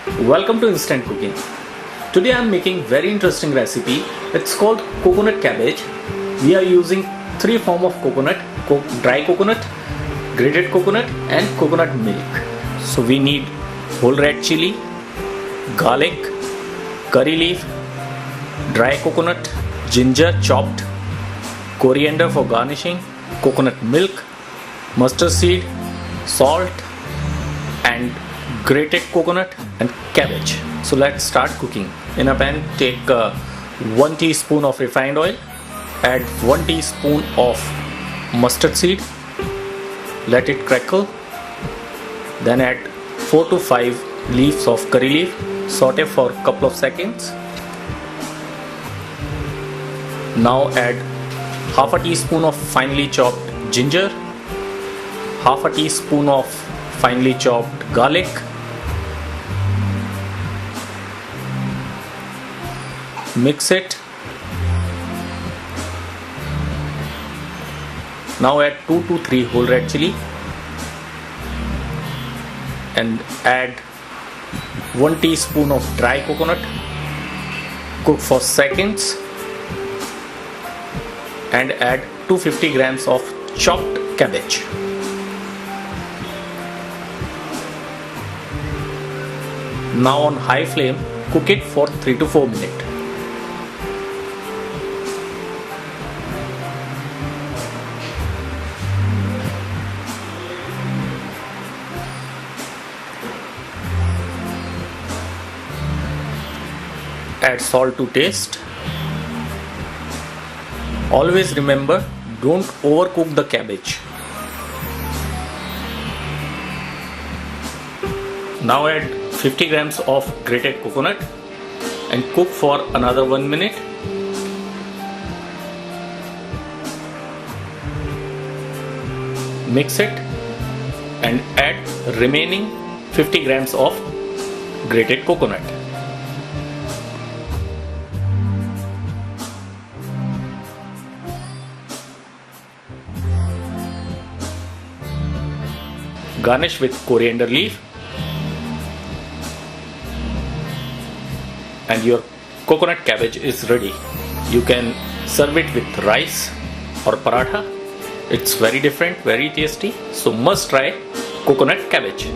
Welcome to Instant Cooking. Today I am making very interesting recipe. It's called coconut cabbage. We are using three forms of coconut: dry coconut, grated coconut and coconut milk. So we need whole red chili, garlic, curry leaf, dry coconut, ginger chopped, coriander for garnishing, coconut milk, mustard seed, salt and grated coconut and cabbage. So let's start cooking. In a pan, take 1 teaspoon of refined oil, add 1 teaspoon of mustard seed, let it crackle, then add 4 to 5 leaves of curry leaf, saute for a couple of seconds. Now add half a teaspoon of finely chopped ginger, half a teaspoon of finely chopped garlic, mix it. Now add 2 to 3 whole red chili and add 1 teaspoon of dry coconut. Cook for seconds and add 250 grams of chopped cabbage. Now on high flame, cook it for 3 to 4 minutes. Add salt to taste. Always remember, don't overcook the cabbage. Now add 50 grams of grated coconut and cook for another 1 minute. Mix it and add remaining 50 grams of grated coconut. Garnish with coriander leaf and your coconut cabbage is ready. You can serve it with rice or paratha. It's very different, very tasty. So must try coconut cabbage.